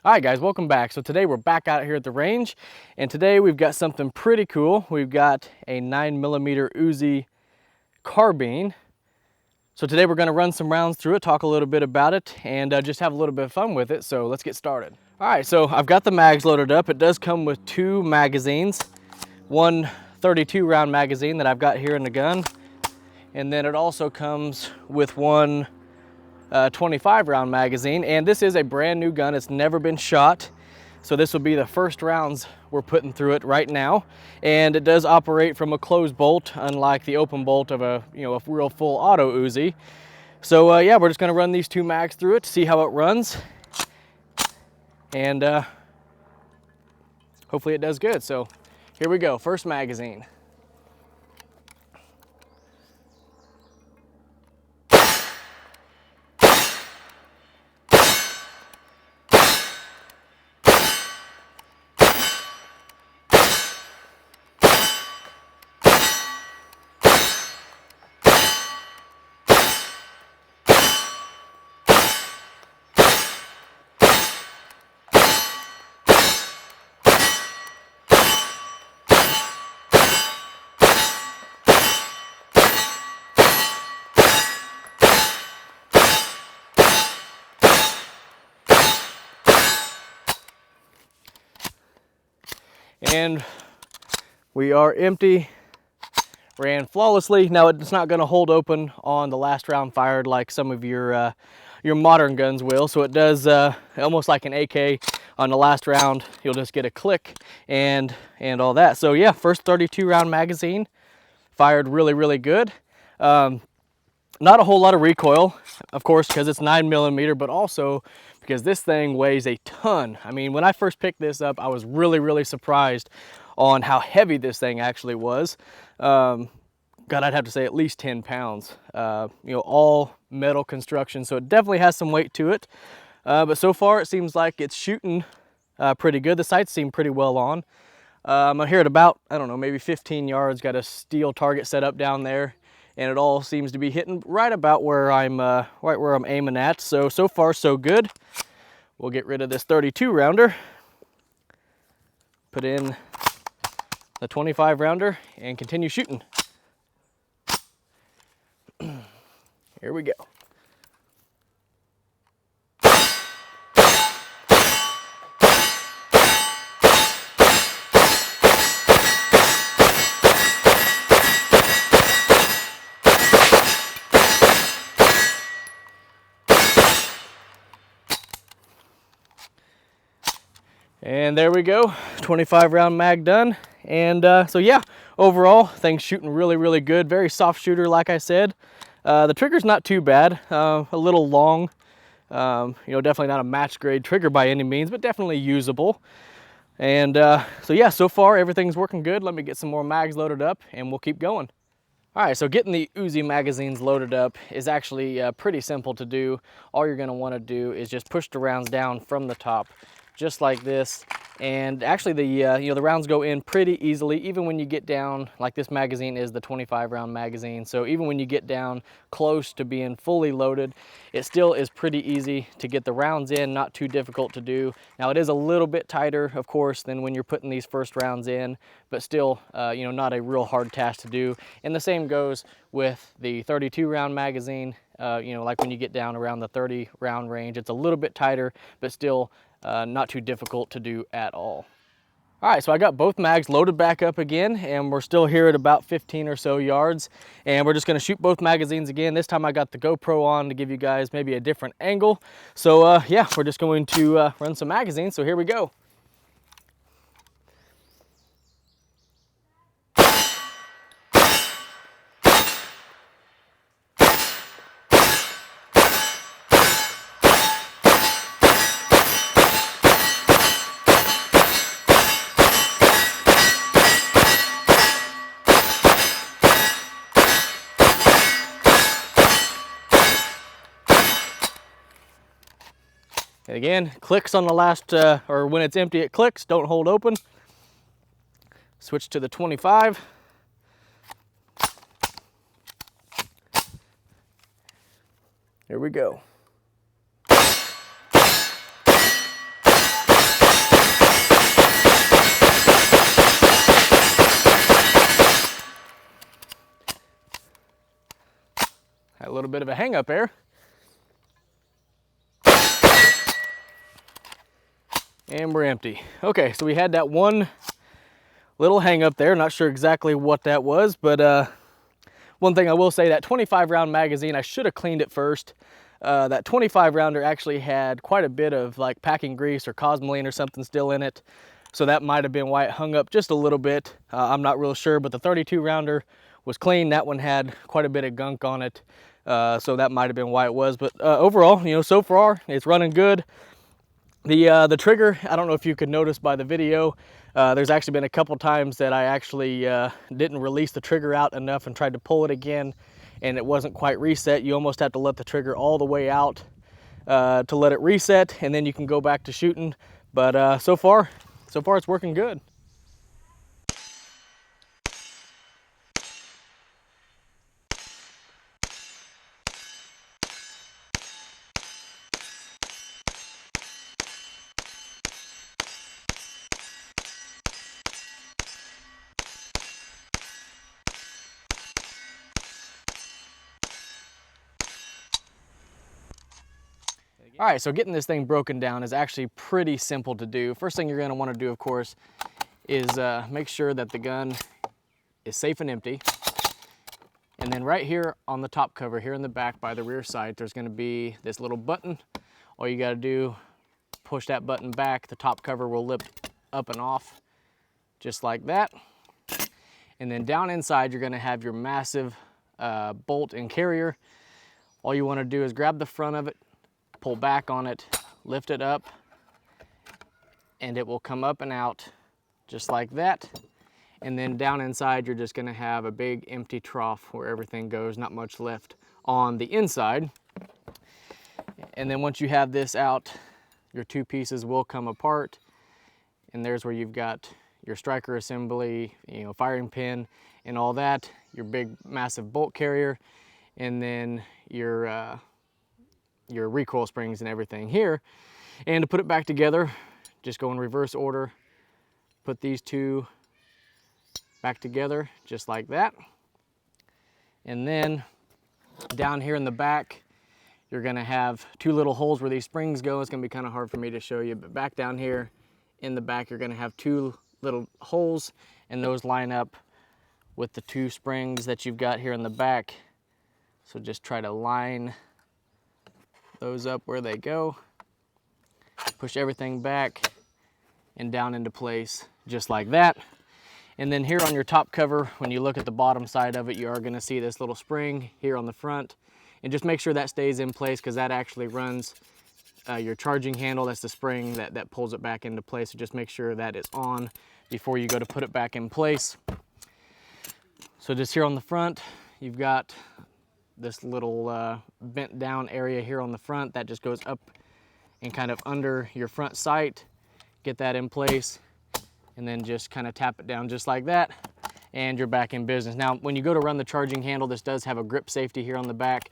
All right, guys, welcome back. So today we're back out here at the range, and today we've got something pretty cool. We've got a 9mm Uzi carbine. So today we're going to run some rounds through it, talk a little bit about it, and just have a little bit of fun with it. So let's get started. All right, so I've got the mags loaded up. It does come with two magazines, one 32 round magazine that I've got here in the gun, and then it also comes with one 25 round magazine, and this is a brand new gun. It's never been shot, so this will be the first rounds we're putting through it right now. And it does operate from a closed bolt, unlike the open bolt of a a real full auto Uzi. So yeah, we're just going to run these two mags through it, see how it runs, and hopefully it does good. So here we go, first magazine. And we are empty, ran flawlessly. Now it's not going to hold open on the last round fired like some of your modern guns will. So it does almost like an AK on the last round. You'll just get a click and all that. So yeah, first 32 round magazine fired really good. Not a whole lot of recoil, of course, because it's 9mm, but also because this thing weighs a ton. I mean, when I first picked this up, I was really surprised on how heavy this thing actually was. God, I'd have to say at least 10 pounds. All metal construction, so it definitely has some weight to it. But so far, it seems like it's shooting pretty good. The sights seem pretty well on. I'm here at about, I don't know, maybe 15 yards. Got a steel target set up down there, and it all seems to be hitting right about where I'm aiming at. So far so good. We'll get rid of this 32 rounder, put in the 25 rounder, and continue shooting. Here we go. And there we go, 25 round mag done. And so yeah, overall, things shooting really good. Very soft shooter, like I said. The trigger's not too bad, a little long. Definitely not a match grade trigger by any means, but definitely usable. And so yeah, so far everything's working good. Let me get some more mags loaded up and we'll keep going. All right, so getting the Uzi magazines loaded up is actually pretty simple to do. All you're gonna wanna do is just push the rounds down from the top, just like this. And actually the rounds go in pretty easily, even when you get down, like this magazine is the 25 round magazine. So even when you get down close to being fully loaded, it still is pretty easy to get the rounds in, not too difficult to do. Now it is a little bit tighter, of course, than when you're putting these first rounds in, but still, not a real hard task to do. And the same goes with the 32 round magazine. Like when you get down around the 30 round range, it's a little bit tighter, but still not too difficult to do at all. All right, so I got both mags loaded back up again, and we're still here at about 15 or so yards, and we're just gonna shoot both magazines again. This time I got the GoPro on to give you guys maybe a different angle. So yeah, we're just going to run some magazines, so here we go. And again, clicks on the last, or when it's empty, it clicks, don't hold open. Switch to the 25. Here we go. little bit of a hang up there. And we're empty. Okay, so we had that one little hang up there. Not sure exactly what that was, but one thing I will say, that 25 round magazine, I should have cleaned it first. That 25 rounder actually had quite a bit of like packing grease or cosmoline or something still in it. So that might have been why it hung up just a little bit. I'm not real sure, but the 32 rounder was clean. That one had quite a bit of gunk on it. So that might have been why it was. But overall, you know, so far it's running good. The trigger, I don't know if you could notice by the video, there's actually been a couple times that I actually didn't release the trigger out enough and tried to pull it again, and it wasn't quite reset. You almost have to let the trigger all the way out to let it reset, and then you can go back to shooting. But so far it's working good. All right, so getting this thing broken down is actually pretty simple to do. First thing you're gonna wanna do, of course, is make sure that the gun is safe and empty. And then right here on the top cover, here in the back by the rear sight, there's gonna be this little button. All you gotta do, push that button back, the top cover will lift up and off, just like that. And then down inside, you're gonna have your massive bolt and carrier. All you wanna do is grab the front of it, pull back on it, lift it up, and it will come up and out just like that. And then down inside, you're just gonna have a big empty trough where everything goes, not much left on the inside. And then once you have this out, your two pieces will come apart. And there's where you've got your striker assembly, you know, firing pin and all that, your big massive bolt carrier, and then your recoil springs and everything here. And to put it back together, just go in reverse order, put these two back together just like that. And then down here in the back, you're gonna have two little holes where these springs go. It's gonna be kind of hard for me to show you, but back down here in the back, you're gonna have two little holes, and those line up with the two springs that you've got here in the back. So just try to line those up where they go, push everything back and down into place just like that. And then here on your top cover, when you look at the bottom side of it, you are going to see this little spring here on the front, and just make sure that stays in place, because that actually runs your charging handle. That's the spring that pulls it back into place. So just make sure that is on before you go to put it back in place. So just here on the front, you've got this little bent down area here on the front that just goes up and kind of under your front sight. Get that in place, and then just kind of tap it down just like that, and you're back in business. Now, when you go to run the charging handle, this does have a grip safety here on the back.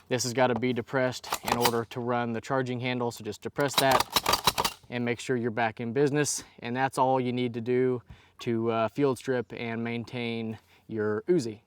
This has got to be depressed in order to run the charging handle, so just depress that and make sure you're back in business. And that's all you need to do to field strip and maintain your Uzi.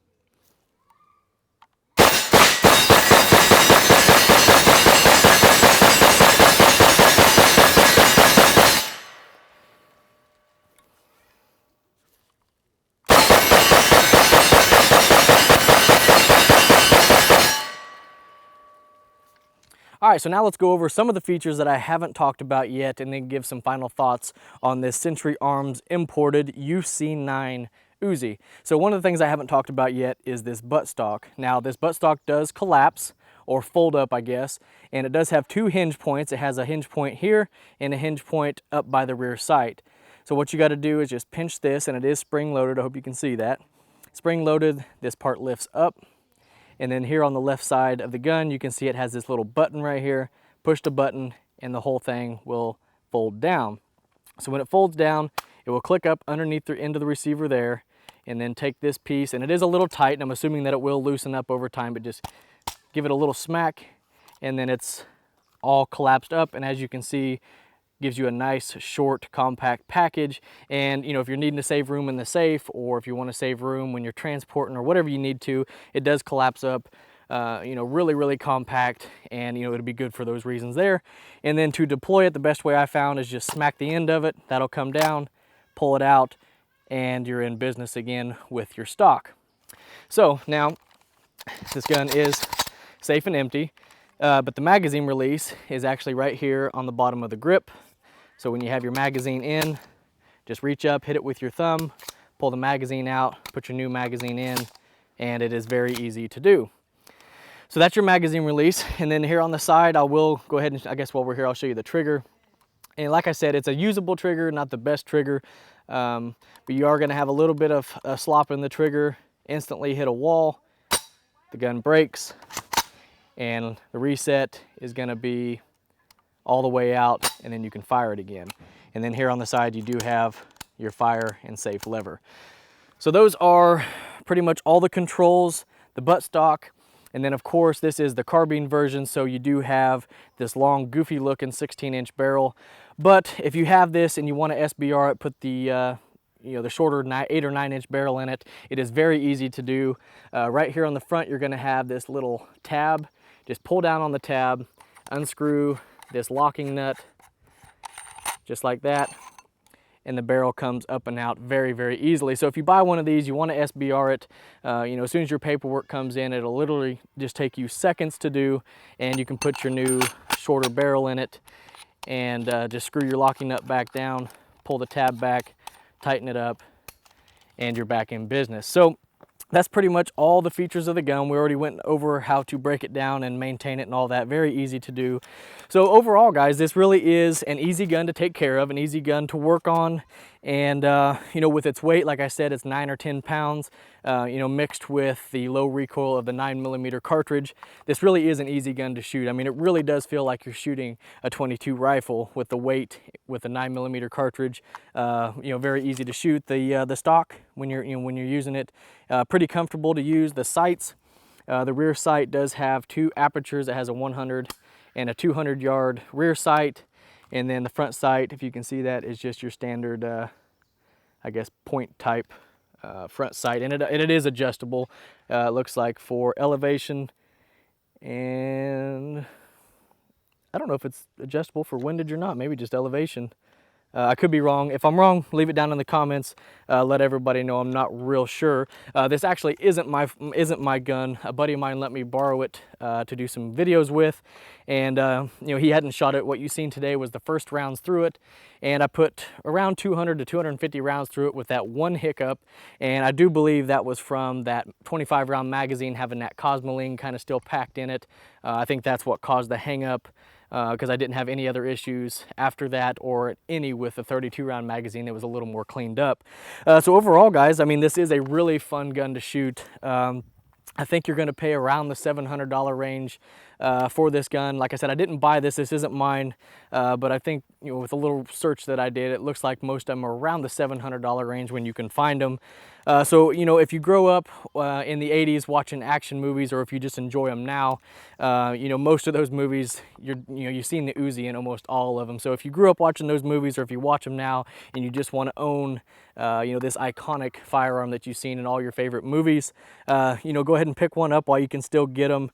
All right, so now let's go over some of the features that I haven't talked about yet, and then give some final thoughts on this Century Arms imported UC-9 Uzi. So one of the things I haven't talked about yet is this buttstock. Now, this buttstock does collapse, or fold up, I guess, and it does have two hinge points. It has a hinge point here and a hinge point up by the rear sight. So what you got to do is just pinch this, and it is spring loaded. I hope you can see that. Spring loaded, this part lifts up. And then here on the left side of the gun, you can see it has this little button right here. Push the button and the whole thing will fold down. So when it folds down, it will click up underneath the end of the receiver there, and then take this piece, and it is a little tight, and I'm assuming that it will loosen up over time, but just give it a little smack, and then it's all collapsed up. And as you can see, gives you a nice short compact package. And you know, if you're needing to save room in the safe, or if you want to save room when you're transporting or whatever you need to, it does collapse up you know, really compact, and you know, it'll be good for those reasons there. And then to deploy it, the best way I found is just smack the end of it. That'll come down, pull it out, and you're in business again with your stock. So now this gun is safe and empty, but the magazine release is actually right here on the bottom of the grip. So when you have your magazine in, just reach up, hit it with your thumb, pull the magazine out, put your new magazine in, and it is very easy to do. So that's your magazine release. And then here on the side, I will go ahead and, I guess while we're here, I'll show you the trigger. And like I said, it's a usable trigger, not the best trigger, but you are gonna have a little bit of slop in the trigger, instantly hit a wall, the gun breaks, and the reset is gonna be all the way out, and then you can fire it again. And then here on the side, you do have your fire and safe lever. So those are pretty much all the controls, the buttstock. And then of course, this is the carbine version. So you do have this long, goofy looking 16-inch barrel. But if you have this and you want to SBR it, put the you know, the shorter 8 or 9-inch barrel in it, it is very easy to do. Right here on the front, you're gonna have this little tab. Just pull down on the tab, unscrew this locking nut, just like that, and the barrel comes up and out very easily. So if you buy one of these, you want to SBR it, you know, as soon as your paperwork comes in, it'll literally just take you seconds to do, and you can put your new shorter barrel in it, and just screw your locking nut back down, pull the tab back, tighten it up, and you're back in business. So that's pretty much all the features of the gun. We already went over how to break it down and maintain it and all that. Very easy to do. So overall, guys, this really is an easy gun to take care of, an easy gun to work on. And, you know, with its weight, like I said, it's 9 or 10 pounds, you know, mixed with the low recoil of the 9mm cartridge. This really is an easy gun to shoot. I mean, it really does feel like you're shooting a .22 rifle with the weight, with the 9mm cartridge. You know, very easy to shoot. The stock, when you're using it, pretty comfortable to use. The sights, the rear sight does have 2 apertures. It has a 100 and a 200-yard rear sight. And then the front sight, if you can see that, is just your standard, I guess, point type front sight. And it is adjustable, it looks like, for elevation. And I don't know if it's adjustable for windage or not, maybe just elevation. I could be wrong. If I'm wrong, leave it down in the comments. Let everybody know. I'm not real sure. This actually isn't my gun. A buddy of mine let me borrow it to do some videos with, and you know, he hadn't shot it. What you've seen today was the first rounds through it, and I put around 200 to 250 rounds through it with that one hiccup, and I do believe that was from that 25-round magazine having that Cosmoline kind of still packed in it. I think that's what caused the hang up. Because I didn't have any other issues after that, or any with the 32-round magazine that was a little more cleaned up. So overall, guys, I mean, this is a really fun gun to shoot. I think you're going to pay around the $700 range for this gun. Like I said, I didn't buy this. This isn't mine. But I think, you know, with a little search that I did, it looks like most of them are around the $700 range when you can find them. So, you know, if you grow up in the 80s watching action movies, or if you just enjoy them now, you know, most of those movies, you've seen the Uzi in almost all of them. So if you grew up watching those movies, or if you watch them now and you just want to own, you know, this iconic firearm that you've seen in all your favorite movies, you know, go ahead and pick one up while you can still get them.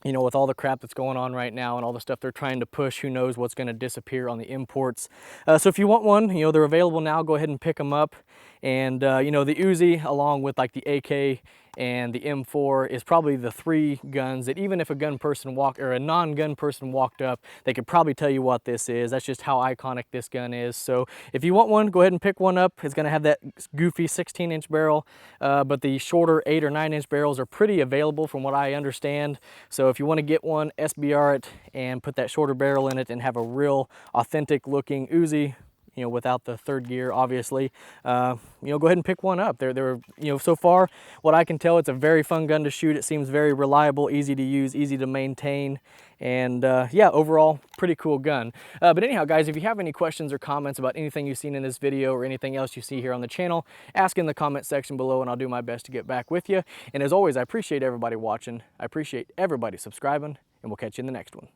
You know, with all the crap that's going on right now and all the stuff they're trying to push, who knows what's going to disappear on the imports. So if you want one, you know, they're available now. Go ahead and pick them up. And, you know, the Uzi, along with like the AK and the M4, is probably the 3 guns that even if a gun person or a non-gun person walked up, they could probably tell you what this is. That's just how iconic this gun is. So if you want one, go ahead and pick one up. It's going to have that goofy 16-inch barrel, but the shorter 8 or 9-inch barrels are pretty available from what I understand. So if you want to get one, SBR it and put that shorter barrel in it and have a real authentic looking Uzi, you know, without the 3rd gear, obviously, you know, go ahead and pick one up. They're, you know, so far, what I can tell, it's a very fun gun to shoot. It seems very reliable, easy to use, easy to maintain, and yeah, overall, pretty cool gun. But anyhow, guys, if you have any questions or comments about anything you've seen in this video or anything else you see here on the channel, ask in the comment section below, and I'll do my best to get back with you. And as always, I appreciate everybody watching. I appreciate everybody subscribing, and we'll catch you in the next one.